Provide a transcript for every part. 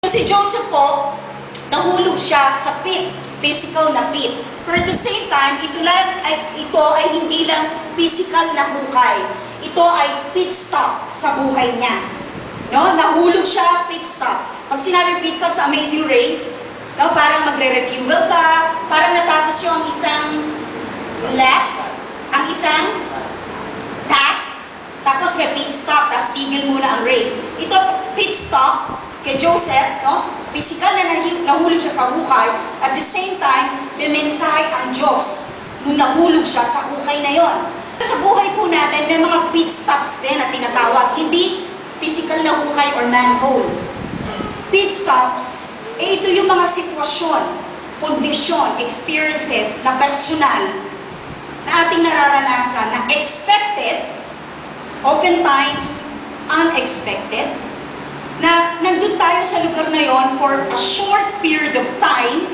Si Joseph po, nahulog siya sa pit, physical na pit. Pero at the same time, ito ay hindi lang physical na hukay. Ito ay pit stop sa buhay niya. No? Nahulog siya, pit stop. Pag sinabi pit stop sa Amazing Race, no? Parang magre-refuel ka, parang natapos yung isang isang task, tapos may pit stop, tapos tigil muna ang race. Ito, pit stop, kay Joseph, no? Physical na nahulog siya sa hukay, at the same time, may mensahe ang Diyos nung nahulog siya sa hukay na yon. Sa buhay po natin, may mga pit stops din na tinatawag, hindi physical na hukay or manhole. Pit stops, ito yung mga sitwasyon, kondisyon, experiences na personal na ating nararanasan na expected, oftentimes unexpected, na nandun tayo sa lugar na yon for a short period of time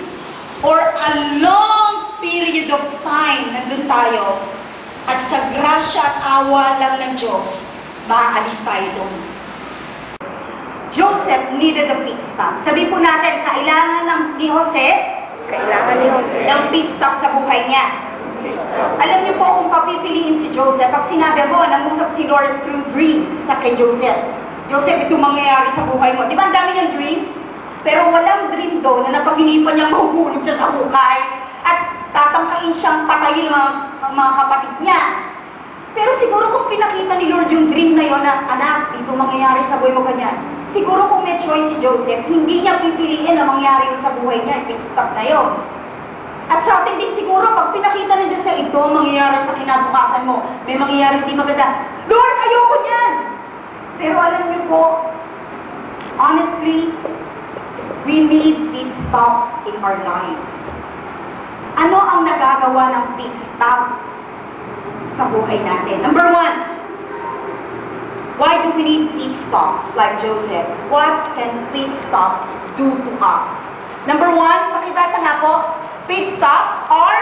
or a long period of time nandun tayo, at sa grasya at awa lang ng Diyos, maaalis tayo doon. Joseph needed a pit stop. Sabi po natin, kailangan ni Jose ng pit stop sa buhay niya. Alam niyo po kung papipiliin si Joseph, pag sinabi mo, nangusap si Lord through dreams sa kay Joseph. Joseph, ito mangyayari sa buhay mo. Di ba ang dami niyang dreams? Pero walang dream doon na napaginipan niyang mahuhulog siya sa hukay at tatangkain siyang patayin mga kapatid niya. Pero siguro kung pinakita ni Lord yung dream na yon na, anak, ito mangyayari sa buhay mo ganyan. Siguro kung may choice si Joseph, hindi niya pipiliin na mangyari yun sa buhay niya, pit stop na yon. At sa atin din siguro, pag pinakita ng Diyos na ito mangyayari sa kinabukasan mo, may mangyayari hindi maganda, Lord, ayoko niyan! Pero alam niyo po, honestly, we need pit stops in our lives. Ano ang nagagawa ng pit stop sa buhay natin? Number one, why do we need pit stops like Joseph? What can pit stops do to us? Number one, pakibasa nga po, pit stops are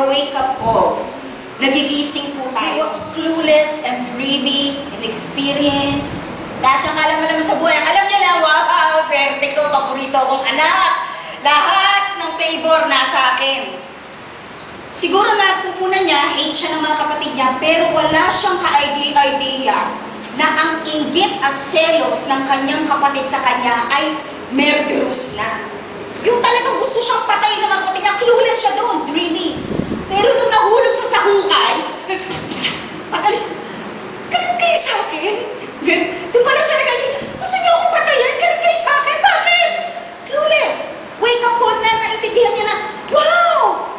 wake-up calls. Nagigising po tayo. He was clueless and dreamy and experienced. Lahat siyang alam sa buhay. Alam niya na, wow, swerte ko, paborito kong anak. Lahat ng favor nasa akin. Siguro napupunan niya, hate siya ng mga kapatid niya, pero wala siyang ka-idea na ang inggit at selos ng kanyang kapatid sa kanya ay murderous na. Yung talagang gusto siyang patayin ng mga kapatid niya, clueless siya doon, dreamy. Pero nung nahulog siya sa hukay, galit kayo sa akin? Doon pala siya nagalit, gusto niyo akong patayin? Galit kayo sa akin? Bakit? Clueless. Wake up call na, naintindihan niya na, wow!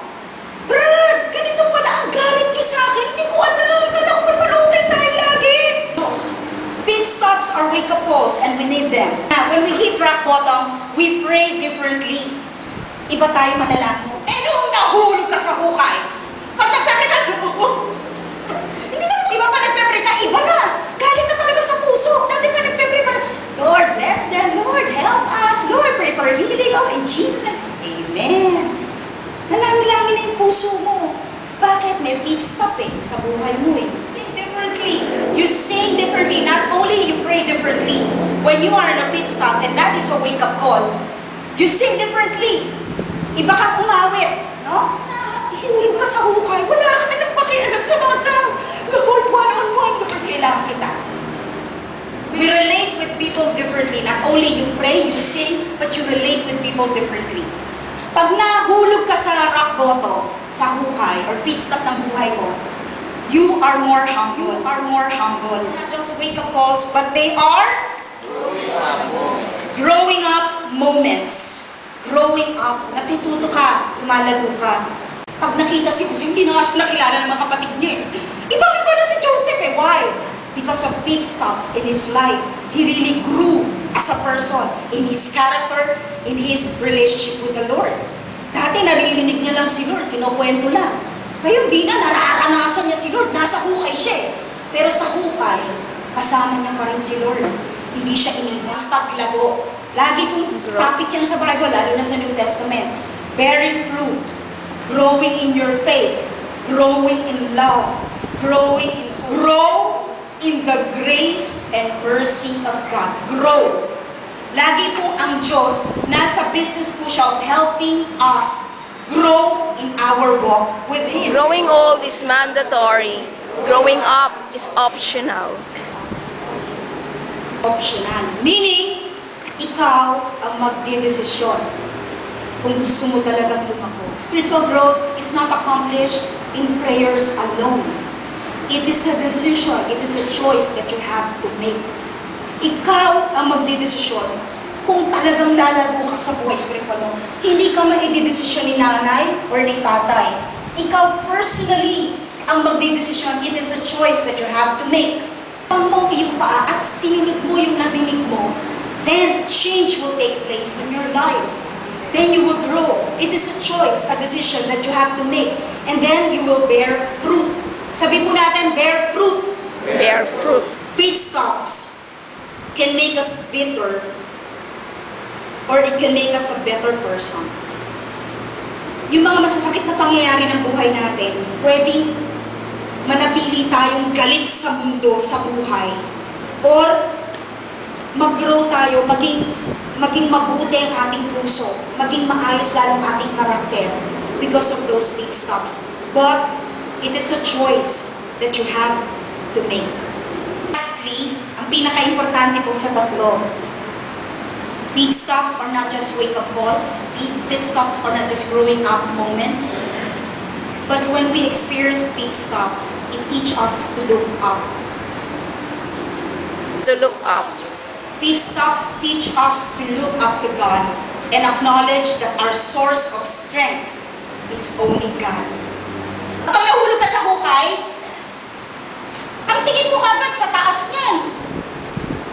Brad, ganito pala ang galit niyo sa akin. Hindi ko alam. Kala ko malulukay tayo lagi. Pit stops are wake-up calls and we need them. When we hit rock bottom, we pray differently. Iba tayo manalangin. Nung nahulog ka sa hukay, pag nagpe-pray ka, hindi ka, iba pa nagpe-pray ka, iba na. Galing na talaga sa puso. Dati pa nagpe-pray pa, Lord, bless them. Lord, help us. Lord, pray for healing. Oh, in Jesus' name. Amen. Nalangin-langin na yung puso mo. Bakit? May pit stop sa buhay mo Sing differently. You sing differently. Not only you pray differently. When you are in a pit stop, and that is a wake-up call, you sing differently. Iba kang umawit, no? Ihulog ka sa hukay. Wala ka nang pakialam sa mga sound. Lord, one-on-one, Lord, kailangan kita. We relate with people differently. Not only you pray, you sing, but you relate with people differently. Pag nahulog ka sa rock bottom, sa hukay, or pit stop ng buhay mo, you are more humble. You are more humble. Not just wake-up calls, but they are growing up moments. Growing up, natututo ka, lumalago ka. Pag nakita si Jose, hindi na nga siya nakilala ng mga kapatid niya Ibang-iba na si Joseph Why? Because of pit stops in his life. He really grew as a person, in his character, in his relationship with the Lord. Dati naririnig niya lang si Lord, kinukwento lang. Ngayon di na, nararanasan niya si Lord, nasa hukay siya Pero sa hukay, kasama niya pa rin si Lord. Hindi siya iniwas. Paglago. Lagi kong topic yan sa Bible, lalo na sa New Testament. Bearing fruit, growing in your faith, growing in love, grow in the grace and mercy of God. Grow. Lagi po ang Diyos, nasa business po siya of helping us grow in our walk with Him. Growing old is mandatory. Growing up is optional. Optional. Meaning, ikaw ang magdedesisyon kung gusto mo talagang lumako. Spiritual growth is not accomplished in prayers alone. It is a decision, it is a choice that you have to make. Ikaw ang magdedesisyon kung talagang lalago ka sa buhay spiritual mo. Hindi ka maigidesisyon ni nanay or ni tatay. Ikaw personally ang magdedesisyon. It is a choice that you have to make. Pag mo yung paa at sinulot mo yung nadinig mo, then change will take place in your life. Then you will grow. It is a choice, a decision that you have to make. And then you will bear fruit. Sabi po natin, bear fruit. Bear fruit. Pit stops can make us bitter or it can make us a better person. Yung mga masasakit na pangyayari ng buhay natin, pwedeng manatili tayong galit sa mundo, sa buhay, or mag-grow tayo, maging mabuti ang ating puso, maging maayos lalong ating karakter because of those pit stops. But it is a choice that you have to make. Lastly, ang pinaka-importante po sa tatlo, pit stops are not just wake-up calls, pit stops are not just growing up moments, but when we experience pit stops, it teaches us to look up. To look up. Pit stops teach us to look up to God and acknowledge that our source of strength is only God. Kapag nahulog ka sa hukay, ang tingin mo kagad sa taas niyan.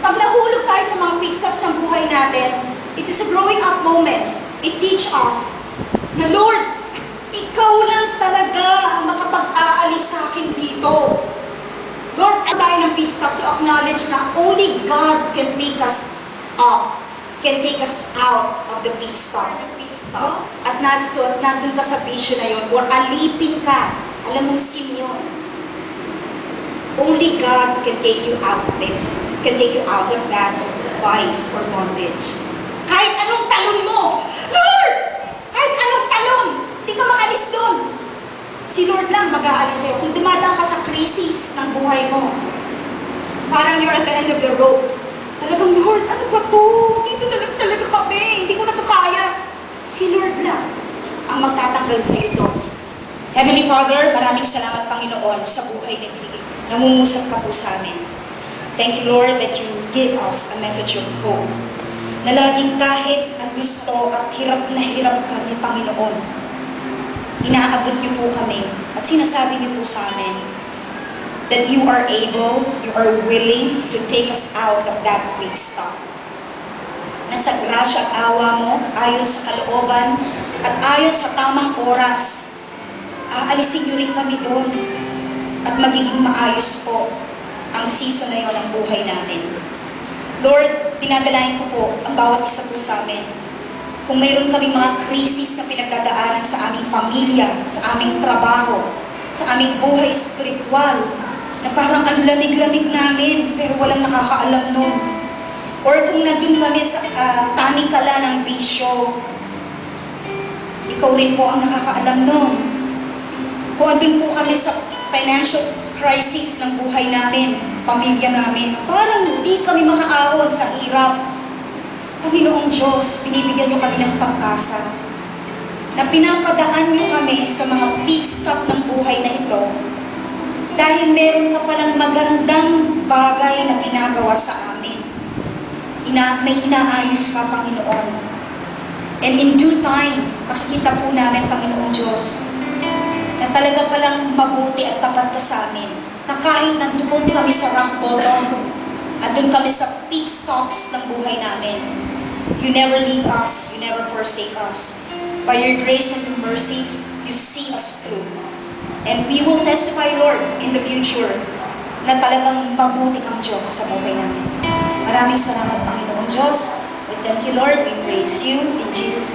Pag nahulog tayo sa mga pit stops ng buhay natin, it is a growing up moment. It teaches us na, Lord, Ikaw lang talaga ang makapag-aalis sa akin dito. Lord, ang tayo ng pit stops to acknowledge na only God can pick us up, can take us out of the pit stop. At nandun ka sa vision na yun, or alipin ka, alam mong sin yun. Only God can take you out of it, can take you out of that vice or bondage. Kahit anong talon mo, Lord! Kahit anong talon, hindi ka makalis doon. Si Lord lang mag-aalis sa'yo. Kung dumadaan ka sa krisis ng buhay mo, parang you're at the end of the rope. Talagang, Lord, ano ba to? Dito na lang talaga kami. Hindi ko na to kaya. Si Lord lang ang magtatanggal sa ito. Heavenly Father, maraming salamat, Panginoon, sa buhay na binigay. Nangungusap ka po sa amin. Thank you, Lord, that you give us a message of hope. Na laging kahit ang gusto at hirap na hirap kami, Panginoon, inaabot niyo po kami at sinasabi niyo po sa amin that you are able, you are willing to take us out of that big stop. Nasa grasya at awa mo, ayon sa kalooban at ayon sa tamang oras, aalisin niyo rin kami doon at magiging maayos po ang season na yun ng buhay namin. Lord, dinadalain ko po ang bawat isa po sa amin. Kung mayroon kaming mga krisis na pinagdadaanan sa aming pamilya, sa aming trabaho, sa aming buhay spiritual, na parang ang lamig-lamig namin, pero walang nakakaalam nun. Or kung nandun kami sa tanikala ng bisyo, ikaw rin po ang nakakaalam nun. Kung andun po kami sa financial crisis ng buhay namin, pamilya namin, parang hindi kami makaahon sa hirap. Panginoong Diyos, binibigyan niyo kami ng pag-asa na pinapadaan niyo kami sa mga pit stop ng buhay na ito dahil meron ka palang magandang bagay na ginagawa sa amin. May inaayos ka, Panginoon. And in due time, makikita po namin, Panginoong Diyos, na talaga palang mabuti at tapat ka sa amin, na kahit nandoon kami sa rock bottom, nandun kami sa pit stops ng buhay namin, you never leave us, you never forsake us. By your grace and your mercies, you see us through. And we will testify, Lord, in the future, na talagang mabuti kang Diyos sa buhay namin. Maraming salamat, Panginoong Diyos. We thank you, Lord. We praise you. In Jesus' name.